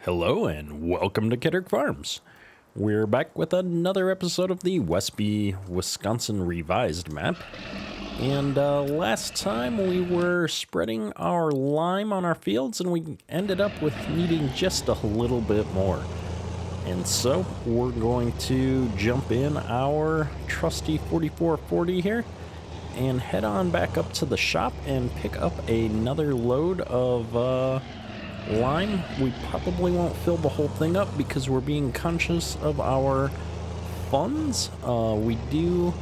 Hello and welcome to Kitterick Farms. We're back with another episode of the Westby Wisconsin Revised map. And last time we were spreading our lime on our fields and we ended up with needing just a little bit more. And so we're going to jump in our trusty 4440 here and head on back up to the shop and pick up another load of lime. We probably won't fill the whole thing up because we're being conscious of our funds. We do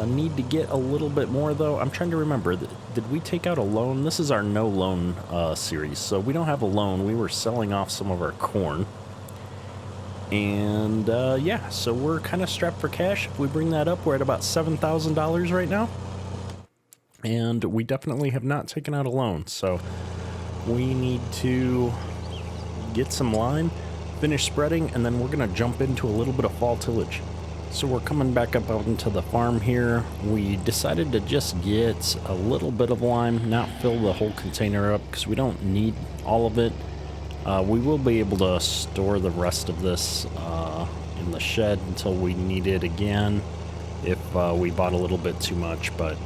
need to get a little bit more though. I'm trying to remember, did we take out a loan? This is our no loan series, so we don't have a loan. We were selling off some of our corn. And yeah, so we're kind of strapped for cash. If we bring that up, we're at about $7,000 right now. And we definitely have not taken out a loan, so we need to get some lime, finish spreading, and then we're going to jump into a little bit of fall tillage. So we're coming back up out into the farm here. We decided to just get a little bit of lime, not fill the whole container up because we don't need all of it. We will be able to store the rest of this in the shed until we need it again if we bought a little bit too much, but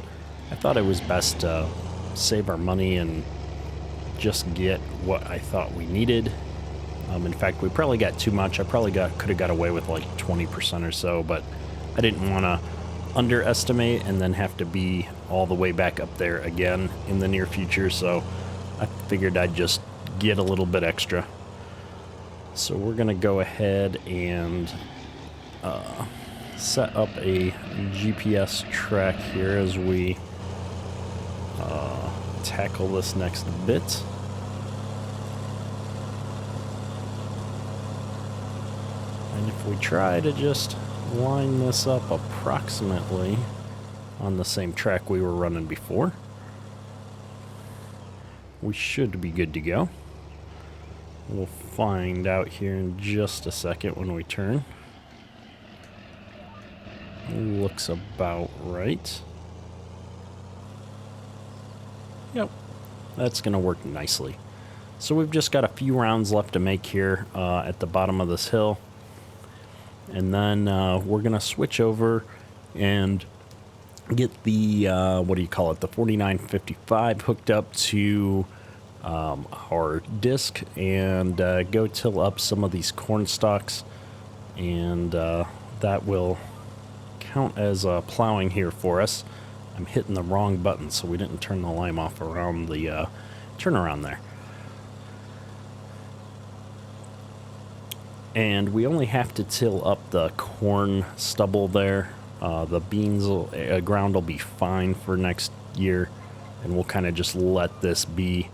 I thought it was best to save our money and just get what I thought we needed. In fact, we probably got too much. I probably could have got away with like 20% or so, but I didn't want to underestimate and then have to be all the way back up there again in the near future, so I figured I'd just get a little bit extra. So we're gonna go ahead and set up a GPS track here as we tackle this next bit. And if we try to just line this up approximately on the same track we were running before, we should be good to go. We'll find out here in just a second when we turn. Looks about right. Yep, that's going to work nicely. So we've just got a few rounds left to make here at the bottom of this hill. And then we're going to switch over and get the, the 4955 hooked up to our disc and go till up some of these corn stalks. And that will count as plowing here for us. I'm hitting the wrong button, so we didn't turn the lime off around the turnaround there. And we only have to till up the corn stubble there. The beans, ground will be fine for next year, and we'll kind of just let this be.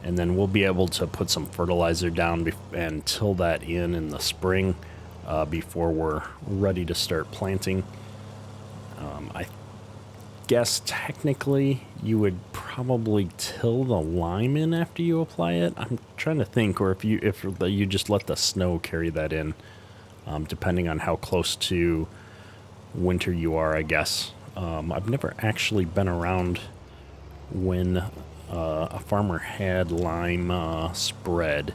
And then we'll be able to put some fertilizer down and till that in the spring before we're ready to start planting. I guess technically you would probably till the lime in after you apply it. I'm trying to think, or if you just let the snow carry that in, depending on how close to winter you are, I guess. I've never actually been around when a farmer had lime spread.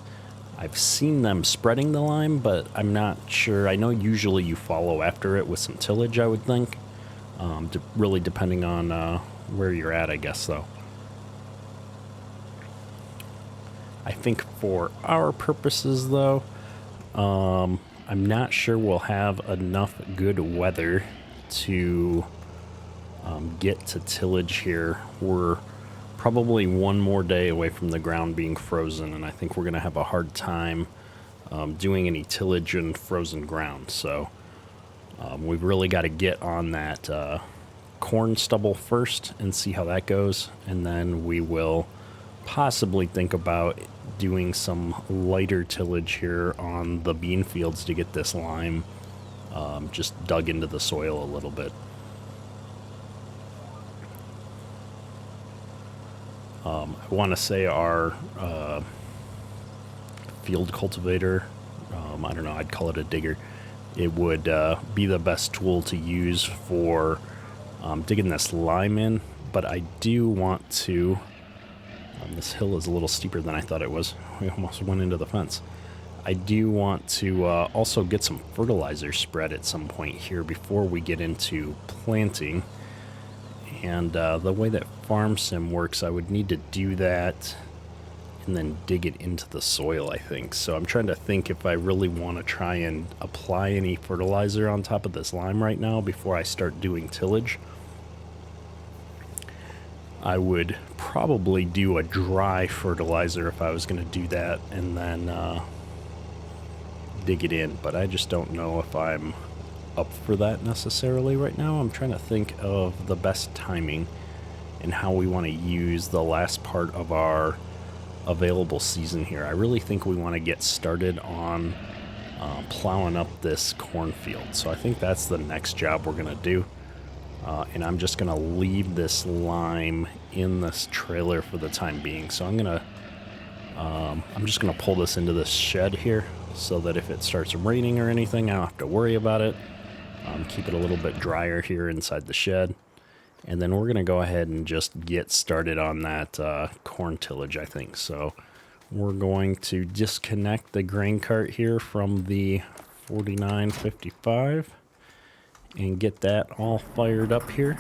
I've seen them spreading the lime, but I'm not sure. I know usually you follow after it with some tillage, I would think. Really depending on where you're at, I guess, though. I think for our purposes, though, I'm not sure we'll have enough good weather to get to tillage here. We're probably one more day away from the ground being frozen, and I think we're going to have a hard time doing any tillage in frozen ground. So we've really got to get on that corn stubble first and see how that goes, and then we will possibly think about doing some lighter tillage here on the bean fields to get this lime just dug into the soil a little bit. I want to say our field cultivator, I don't know, I'd call it a digger. It would be the best tool to use for digging this lime in, but I do want to This hill is a little steeper than I thought it was. We almost went into the fence. I do want to also get some fertilizer spread at some point here before we get into planting. And the way that Farm Sim works, I would need to do that and then dig it into the soil, I think. So I'm trying to think if I really want to try and apply any fertilizer on top of this lime right now before I start doing tillage. I would probably do a dry fertilizer if I was going to do that, and then dig it in, but I just don't know if I'm up for that necessarily right now. I'm trying to think of the best timing and how we want to use the last part of our available season here. I really think we want to get started on plowing up this cornfield, so I think that's the next job we're going to do. And I'm just going to leave this lime in this trailer for the time being. So I'm just going to pull this into this shed here so that if it starts raining or anything, I don't have to worry about it. Keep it a little bit drier here inside the shed. And then we're going to go ahead and just get started on that corn tillage, I think. So we're going to disconnect the grain cart here from the 4955 and get that all fired up here.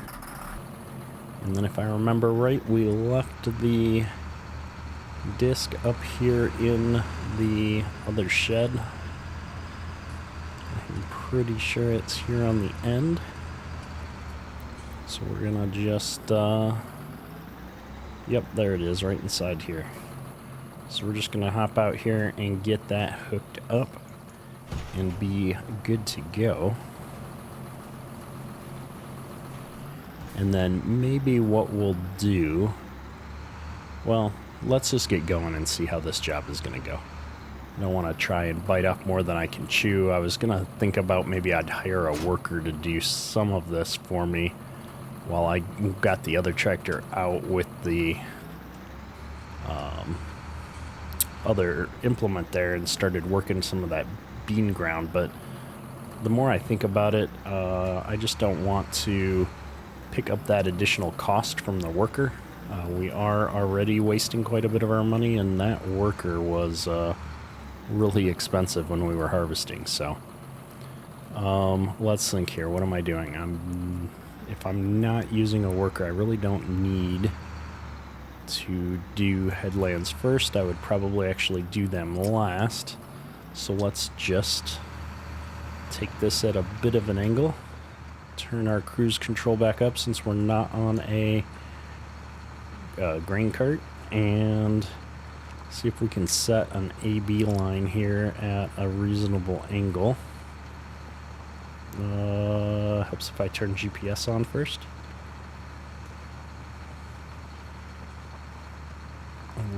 And then if I remember right, we left the disc up here in the other shed. I'm pretty sure it's here on the end. So we're gonna just, yep, there it is, right inside here. So we're just gonna hop out here and get that hooked up and be good to go. And then maybe what we'll do, well, let's just get going and see how this job is going to go. I don't want to try and bite off more than I can chew. I was going to think about maybe I'd hire a worker to do some of this for me while I got the other tractor out with the other implement there and started working some of that bean ground. But the more I think about it, I just don't want to pick up that additional cost from the worker. We are already wasting quite a bit of our money, and that worker was really expensive when we were harvesting. So let's think here. What am I doing? If I'm not using a worker, I really don't need to do headlands first. I would probably actually do them last. So let's just take this at a bit of an angle. Turn our cruise control back up since we're not on a grain cart, and see if we can set an AB line here at a reasonable angle. Helps if I turn GPS on first.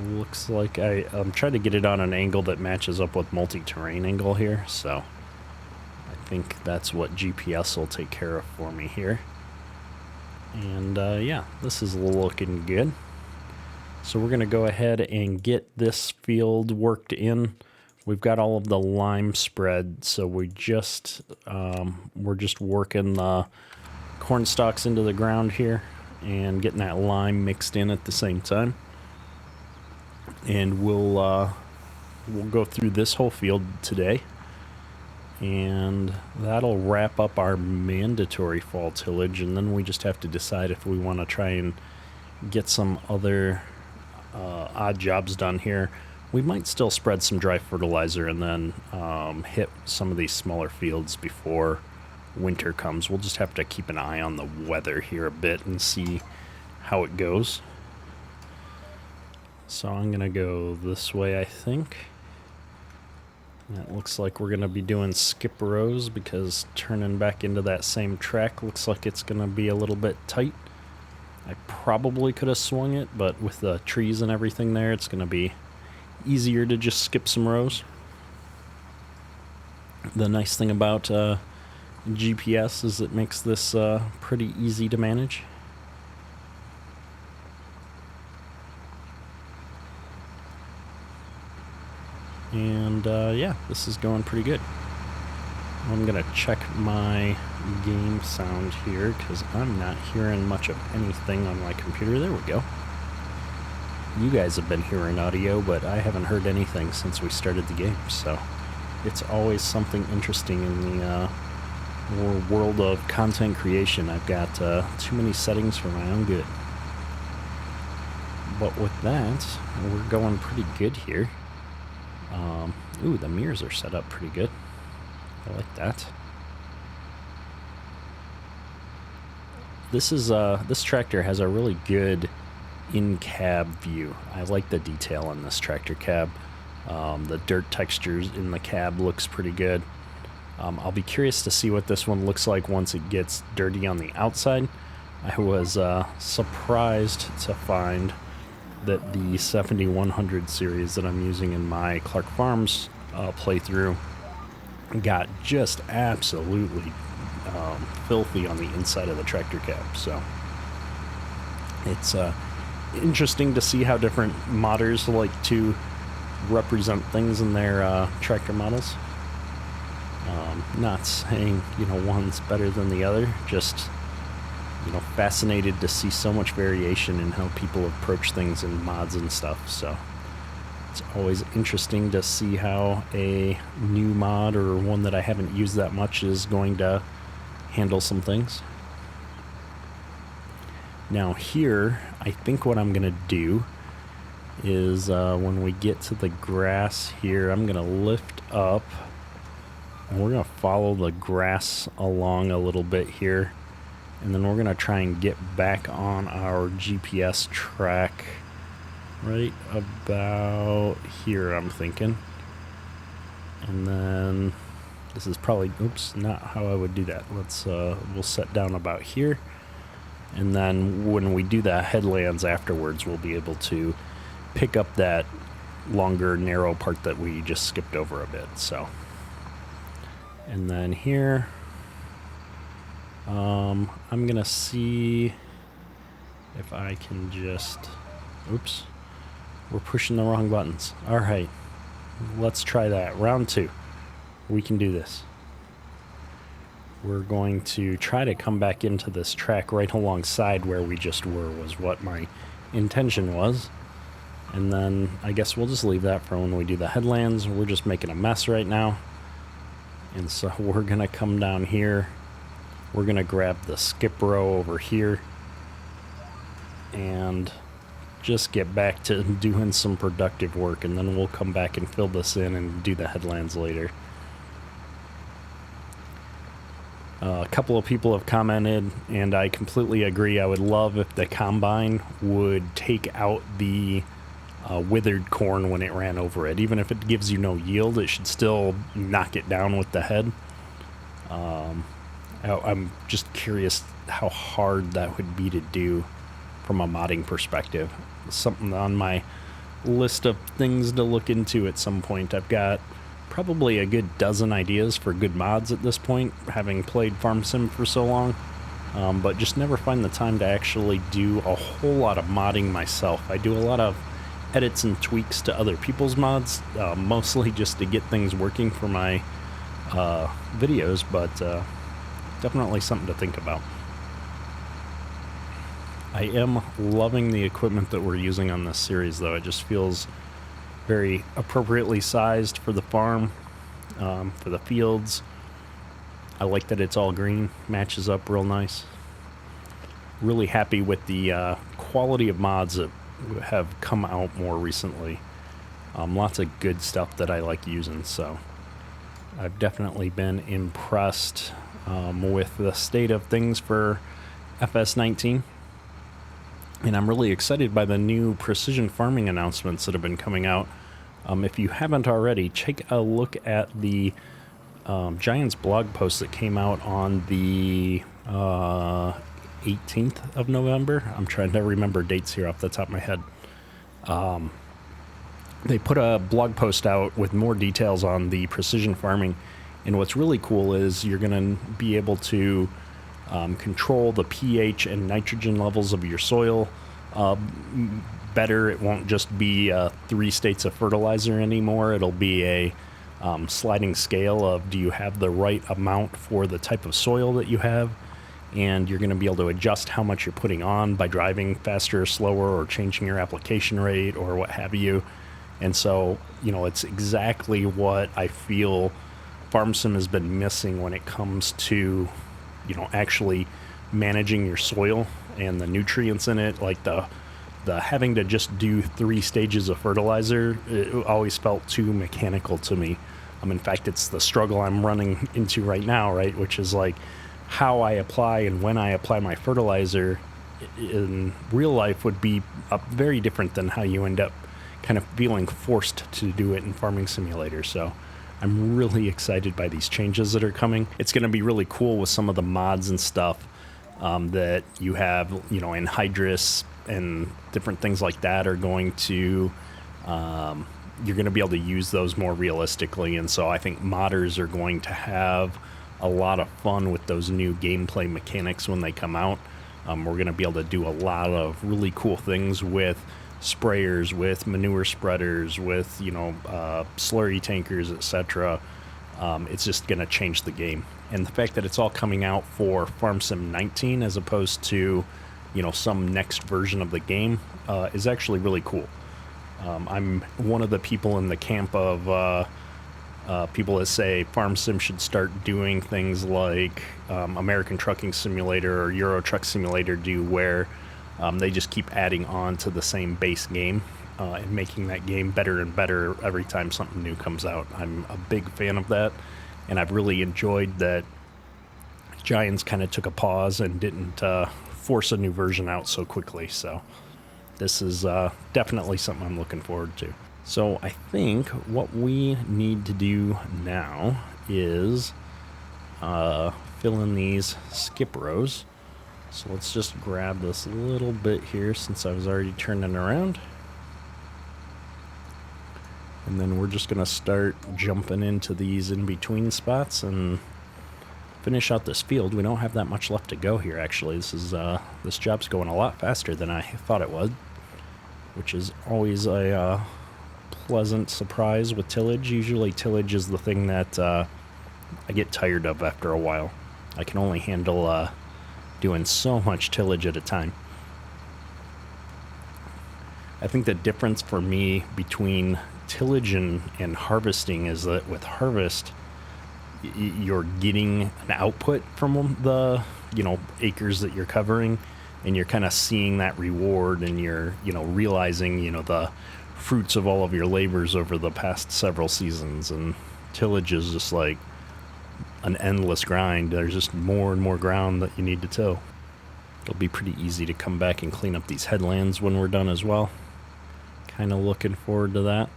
Looks like I'm trying to get it on an angle that matches up with multi-terrain angle here, so I think that's what GPS will take care of for me here. And yeah, this is looking good. So we're going to go ahead and get this field worked in. We've got all of the lime spread, so we're just working the corn stalks into the ground here and getting that lime mixed in at the same time. And we'll go through this whole field today, and that'll wrap up our mandatory fall tillage, and then we just have to decide if we want to try and get some other odd jobs done here. We might still spread some dry fertilizer and then hit some of these smaller fields before winter comes. We'll just have to keep an eye on the weather here a bit and see how it goes. So I'm going to go this way, I think. That looks like we're going to be doing skip rows because turning back into that same track looks like it's going to be a little bit tight. I probably could have swung it, but with the trees and everything there, it's going to be easier to just skip some rows. The nice thing about GPS is it makes this pretty easy to manage. And yeah, this is going pretty good. I'm going to check my game sound here because I'm not hearing much of anything on my computer. There we go. you guys have been hearing audio, but I haven't heard anything since we started the game, so it's always something interesting in the world of content creation. I've got too many settings for my own good. But with that, we're going pretty good here. Ooh, the mirrors are set up pretty good. I like that. This tractor has a really good in-cab view. I like the detail on this tractor cab. The dirt textures in the cab looks pretty good. I'll be curious to see what this one looks like once it gets dirty on the outside. I was surprised to find that the 7100 series that I'm using in my Clark Farms playthrough got just absolutely filthy on the inside of the tractor cab. So it's interesting to see how different modders like to represent things in their tractor models. Not saying, one's better than the other, just fascinated to see so much variation in how people approach things in mods and stuff. So it's always interesting to see how a new mod or one that I haven't used that much is going to handle some things. Now here, I think what I'm going to do is when we get to the grass here, I'm going to lift up and we're going to follow the grass along a little bit here. And then we're going to try and get back on our GPS track right about here, I'm thinking. And then this is probably, not how I would do that. We'll set down about here. And then when we do the headlands afterwards, we'll be able to pick up that longer, narrow part that we just skipped over a bit. So, and then here, I'm gonna see if I can just, we're pushing the wrong buttons. All right, let's try that. Round 2. We can do this. We're going to try to come back into this track right alongside where we just were, was what my intention was. And then I guess we'll just leave that for when we do the headlands. We're just making a mess right now. And so we're gonna come down here. We're going to grab the skip row over here and just get back to doing some productive work, and then we'll come back and fill this in and do the headlands later. A couple of people have commented, and I completely agree. I would love if the combine would take out the withered corn when it ran over it. Even if it gives you no yield, it should still knock it down with the head. I'm just curious how hard that would be to do from a modding perspective. Something on my list of things to look into at some point. I've got probably a good dozen ideas for good mods at this point, having played Farm Sim for so long, but just never find the time to actually do a whole lot of modding myself. I do a lot of edits and tweaks to other people's mods, mostly just to get things working for my videos, but definitely something to think about. I am loving the equipment that we're using on this series, though. It just feels very appropriately sized for the farm, for the fields. I like that it's all green, matches up real nice. Really happy with the quality of mods that have come out more recently. Lots of good stuff that I like using, so I've definitely been impressed with the state of things for FS19. And I'm really excited by the new precision farming announcements that have been coming out. If you haven't already, take a look at the Giants blog post that came out on the 18th of November. I'm trying to remember dates here off the top of my head. They put a blog post out with more details on the precision farming. And what's really cool is you're going to be able to control the pH and nitrogen levels of your soil better. It won't just be 3 states of fertilizer anymore. It'll be a sliding scale of, do you have the right amount for the type of soil that you have? and you're going to be able to adjust how much you're putting on by driving faster or slower or changing your application rate or what have you. And so, it's exactly what I feel Farm Sim has been missing when it comes to, actually managing your soil and the nutrients in it. Like the having to just do 3 stages of fertilizer, it always felt too mechanical to me. In fact, it's the struggle I'm running into right now, right? Which is like how I apply and when I apply my fertilizer in real life would be very different than how you end up kind of feeling forced to do it in Farming Simulator. So I'm really excited by these changes that are coming. It's going to be really cool with some of the mods and stuff that you have, in Hydrus and different things like that are going to, you're going to be able to use those more realistically. And so I think modders are going to have a lot of fun with those new gameplay mechanics when they come out. We're going to be able to do a lot of really cool things with sprayers, with manure spreaders, with slurry tankers, etc. It's just going to change the game. And the fact that it's all coming out for Farm Sim 19 as opposed to some next version of the game is actually really cool. I'm one of the people in the camp of people that say Farm Sim should start doing things like American Trucking Simulator or Euro Truck Simulator do, where they just keep adding on to the same base game and making that game better and better every time something new comes out. I'm a big fan of that, and I've really enjoyed that Giants kind of took a pause and didn't force a new version out so quickly. So this is definitely something I'm looking forward to. So I think what we need to do now is fill in these skip rows. So let's just grab this little bit here since I was already turning around. And then we're just going to start jumping into these in-between spots and finish out this field. We don't have that much left to go here, actually. This job's going a lot faster than I thought it would, which is always a pleasant surprise with tillage. Usually tillage is the thing that I get tired of after a while. I can only handle doing so much tillage at a time. I think the difference for me between tillage and harvesting is that with harvest, you're getting an output from the acres that you're covering, and you're kind of seeing that reward, and you're realizing the fruits of all of your labors over the past several seasons. And tillage is just like an endless grind. There's just more and more ground that you need to till. It'll be pretty easy to come back and clean up these headlands when we're done as well. Kind of looking forward to that.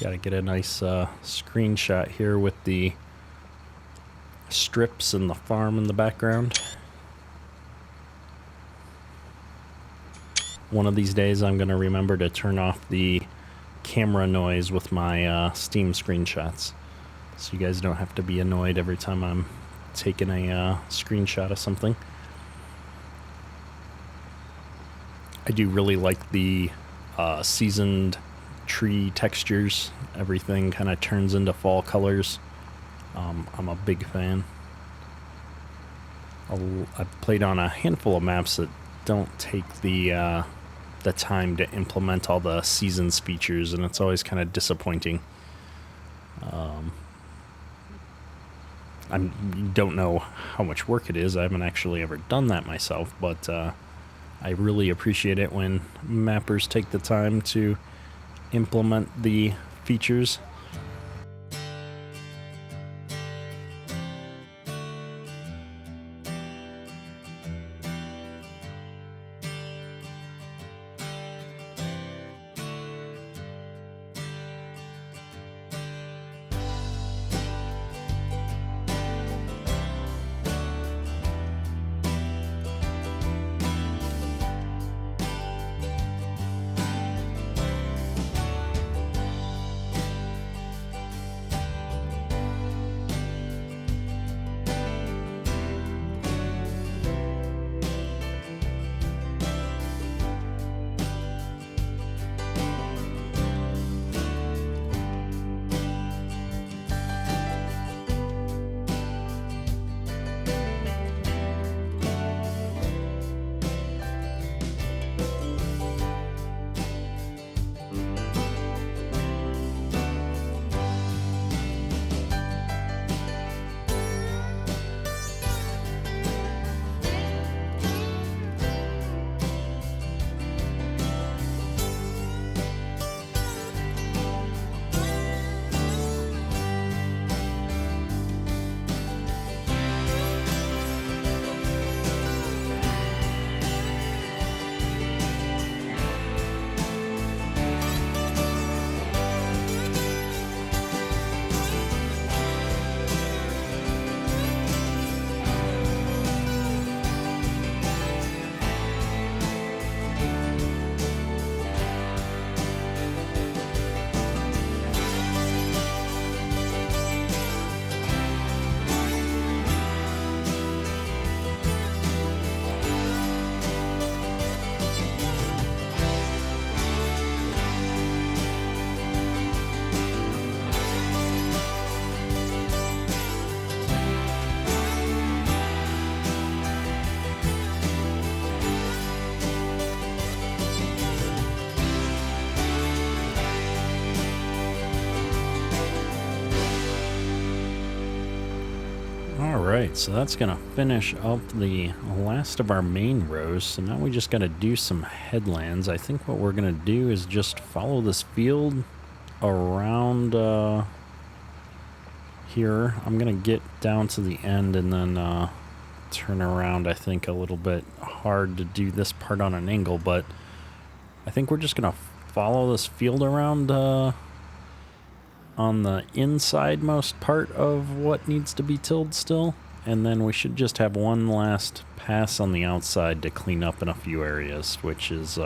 Got to get a nice screenshot here with the strips and the farm in the background. One of these days I'm going to remember to turn off the camera noise with my Steam screenshots, so you guys don't have to be annoyed every time I'm taking a screenshot of something. I do really like the seasoned tree textures. Everything kind of turns into fall colors. I'm a big fan. I've played on a handful of maps that don't take the time to implement all the seasons features, and it's always kind of disappointing. I don't know how much work it is. I haven't actually ever done that myself, but I really appreciate it when mappers take the time to implement the features. Alright, so that's going to finish up the last of our main rows. So now we just got to do some headlands. I think what we're going to do is just follow this field around here. I'm going to get down to the end and then turn around. I think a little bit hard to do this part on an angle, but I think we're just going to follow this field around on the inside most part of what needs to be tilled still, and then we should just have one last pass on the outside to clean up in a few areas, which is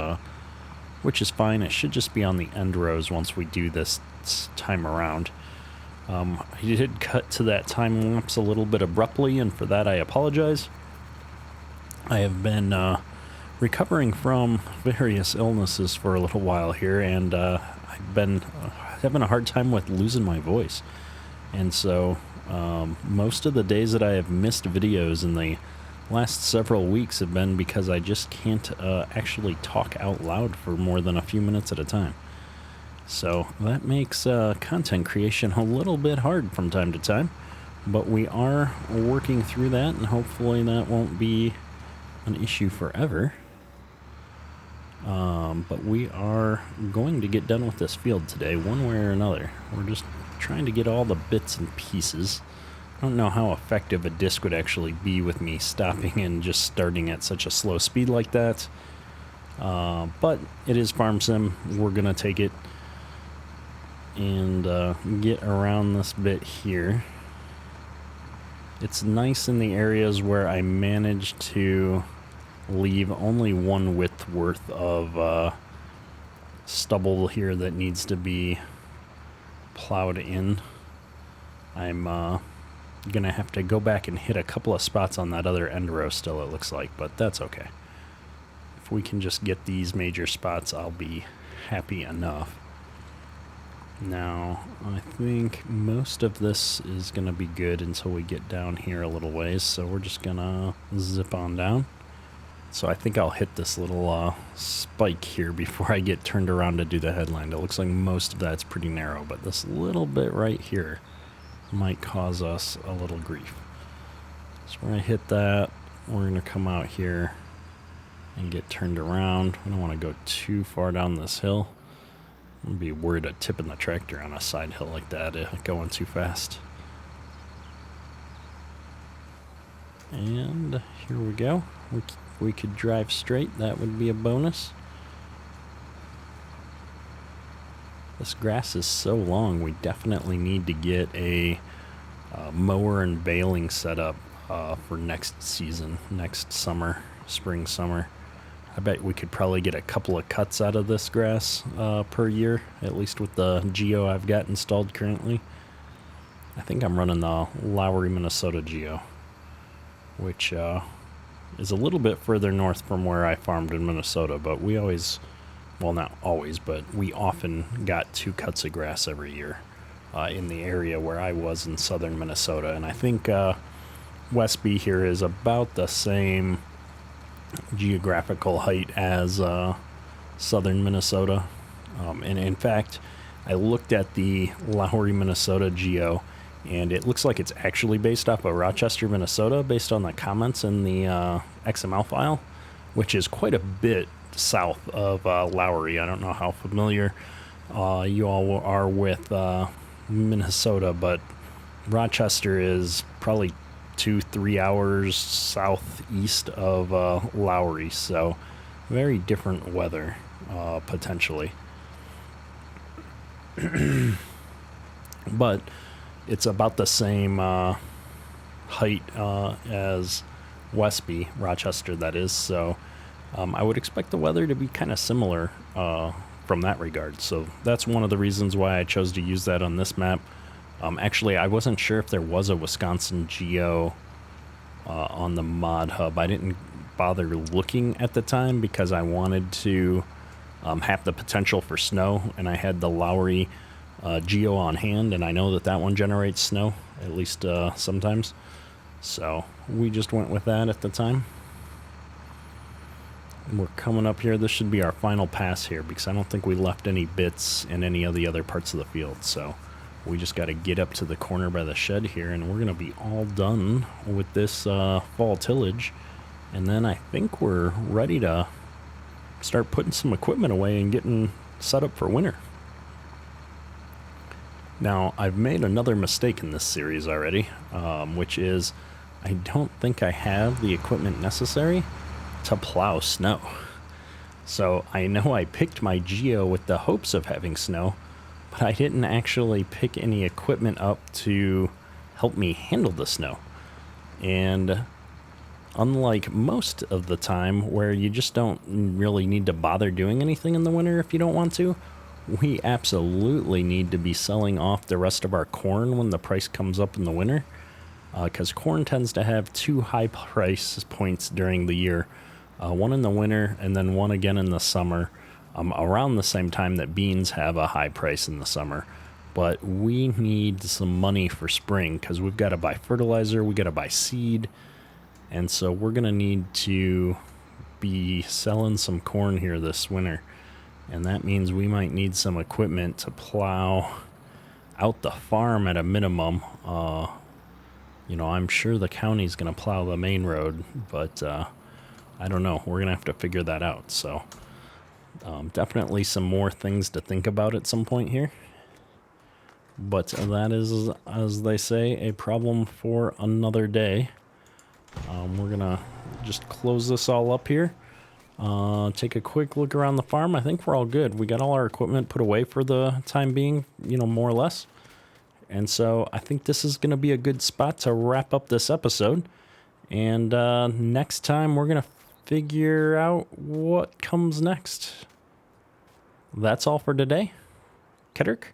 fine. It should just be on the end rows once we do this time around. I did cut to that time lapse a little bit abruptly, and for that I apologize. I have been recovering from various illnesses for a little while here, and I've been having a hard time with losing my voice. And so most of the days that I have missed videos in the last several weeks have been because I just can't actually talk out loud for more than a few minutes at a time. So that makes content creation a little bit hard from time to time, but we are working through that, and hopefully that won't be an issue forever. But we are going to get done with this field today, one way or another. We're just trying to get all the bits and pieces. I don't know how effective a disc would actually be with me stopping and just starting at such a slow speed like that. But it is Farm Sim. We're going to take it and get around this bit here. It's nice in the areas where I managed to leave only one width worth of stubble here that needs to be plowed in. I'm gonna have to go back and hit a couple of spots on that other end row still, it looks like, but that's okay. If we can just get these major spots, I'll be happy enough. Now, I think most of this is gonna be good until we get down here a little ways, so we're just gonna zip on down. So I think I'll hit this little spike here before I get turned around to do the headland. It looks like most of that's pretty narrow, but this little bit right here might cause us a little grief. So when I hit that, we're going to come out here and get turned around. We don't want to go too far down this hill. I'm going to be worried of tipping the tractor on a side hill like that, going too fast. And here we go. We could drive straight, that would be a bonus. This grass is so long, we definitely need to get a mower and baling set up for next season, next summer, spring, summer. I bet we could probably get a couple of cuts out of this grass per year, at least with the Geo I've got installed currently. I think I'm running the Lowry, Minnesota Geo, which is a little bit further north from where I farmed in Minnesota, but we always, well, not always, but we often got 2 cuts of grass every year in the area where I was in southern Minnesota. And I think Westby here is about the same geographical height as southern Minnesota. And in fact, I looked at the Lowry, Minnesota Geo, and it looks like it's actually based off of Rochester, Minnesota, based on the comments in the XML file, which is quite a bit south of Lowry. I don't know how familiar you all are with Minnesota, but Rochester is probably 2-3 hours southeast of Lowry, so very different weather, potentially. But it's about the same height as Westby, Rochester, that is, so I would expect the weather to be kind of similar from that regard. So that's one of the reasons why I chose to use that on this map. Actually, I wasn't sure if there was a Wisconsin Geo on the mod hub. I didn't bother looking at the time because I wanted to have the potential for snow, and I had the Lowry Geo on hand, and I know that one generates snow, at least sometimes. So we just went with that at the time. And we're coming up here. This should be our final pass here because I don't think we left any bits in any of the other parts of the field. So We just got to get up to the corner by the shed here, and we're going to be all done with this fall tillage. And then I think we're ready to start putting some equipment away and getting set up for winter. Now, I've made another mistake in this series already, which is I don't think I have the equipment necessary to plow snow. So I know I picked my Geo with the hopes of having snow, but I didn't actually pick any equipment up to help me handle the snow. And unlike most of the time where you just don't really need to bother doing anything in the winter if you don't want to, we absolutely need to be selling off the rest of our corn when the price comes up in the winter, because corn tends to have two high price points during the year, one in the winter and then one again in the summer, around the same time that beans have a high price in the summer. But we need some money for spring because we've got to buy fertilizer, we got to buy seed, and so we're going to need to be selling some corn here this winter. And that means we might need some equipment to plow out the farm at a minimum. I'm sure the county's going to plow the main road, but I don't know. We're going to have to figure that out. So definitely some more things to think about at some point here. But that is, as they say, a problem for another day. We're going to just close this all up here. Take a quick look around the farm. I think we're all good. We got all our equipment put away for the time being, more or less. And so I think this is going to be a good spot to wrap up this episode. And next time we're going to figure out what comes next. That's all for today. Ketterk?